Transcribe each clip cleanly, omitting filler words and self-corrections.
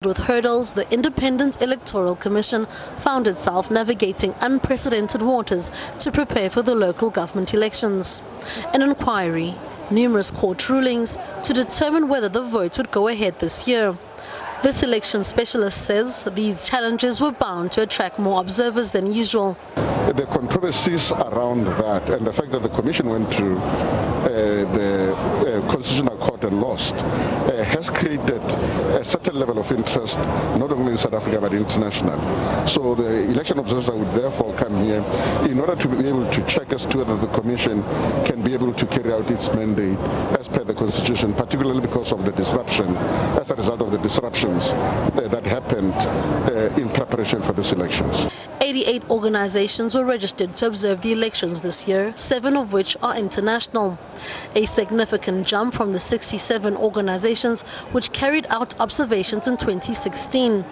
With hurdles, the Independent Electoral Commission found itself navigating unprecedented waters to prepare for the local government elections. An inquiry, numerous court rulings to determine whether the vote would go ahead this year. This election specialist says these challenges were bound to attract more observers than usual. The controversies around that and the fact that the Commission went to the Constitutional Court and lost has created a certain level of interest, not only in South Africa but international. So the election observer would therefore come here in order to be able to check as to whether the Commission can be able to carry out its mandate as per the Constitution, particularly because of the disruption, as a result of the disruptions that happened in preparation for these elections. 88 organizations were registered to observe the elections this year, 7 of which are international. A significant jump from the 67 organizations which carried out observations in 2016.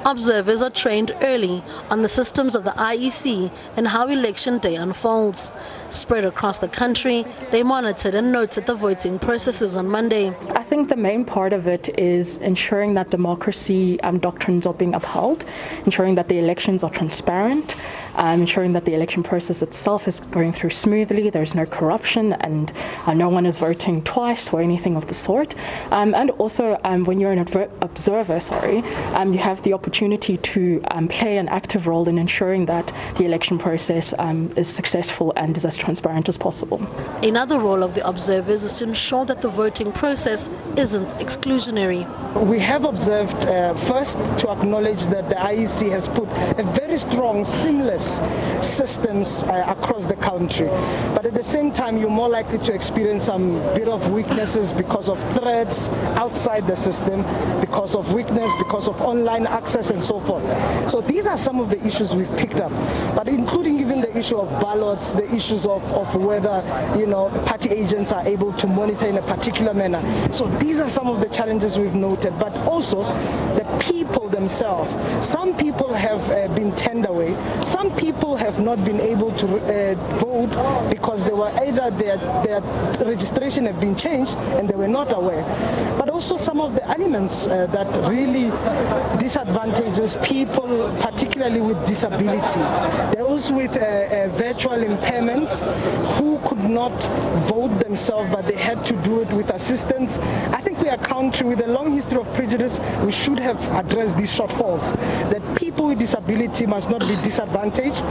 Observers are trained early on the systems of the IEC and how election day unfolds. Spread across the country, they monitored and noted the voting processes on Monday. I think the main part of it is ensuring that democracy doctrines are being upheld, ensuring that the elections are transparent, ensuring that the election process itself is going through smoothly, there's no corruption and no one is voting twice or anything of the sort. And also when you're an observer, you have the opportunity to play an active role in ensuring that the election process is successful and is as transparent as possible. Another role of the observers is to ensure that the voting process isn't exclusionary. We have observed first to acknowledge that the IEC has put a very strong, seamless systems across the country. But at the same time, you're more likely to experience some bit of weaknesses because of threats outside the system, because of weakness, because of online access and so forth. So these are some of the issues we've picked up, but including even the issue of ballots, the issues of whether party agents are able to monitor in a particular manner. So these are some of the challenges we've noted, but also the people themselves. Some people have been turned away. Some people have not been able to vote because they were either their registration had been changed and they were not aware. But also some of the elements that really disadvantages people, particularly with disability. Those with virtual impairments who could not vote themselves, but they had to do it with assistance. I think we are a country with a long history of prejudice. We should have addressed these shortfalls, that people with disability must not be disadvantaged,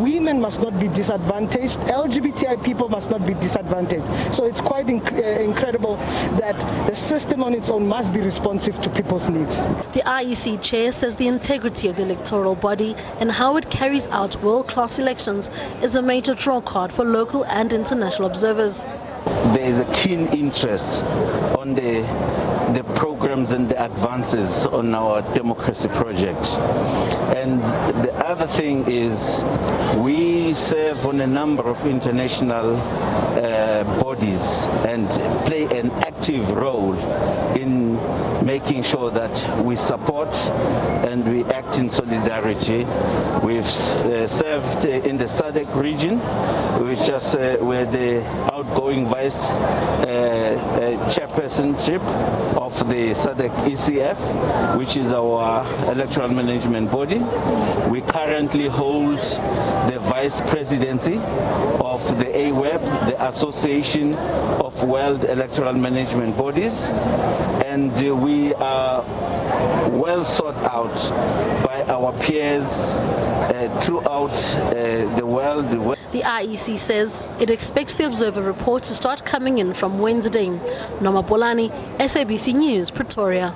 women must not be disadvantaged, LGBTI people must not be disadvantaged. So it's quite incredible that the system on its own must be responsive to people's needs. The IEC chair says the integrity of the electoral body and how it carries out world-class elections is a major draw card for local and international observers. There is a keen interest on the programs and the advances on our democracy project. And the other thing is we serve on a number of international bodies and play an active role in making sure that we support and we act in solidarity. We've served in the SADC region. We just were the outgoing vice chairpersonship of the SADC ECF, which is our electoral management body. We currently hold the vice presidency of the AWEB, the Association of World Electoral Management Bodies, and we are well sought out by our peers throughout the world. The IEC says it expects the observer report to start coming in from Wednesday. Noma Bolani, SABC News, Pretoria.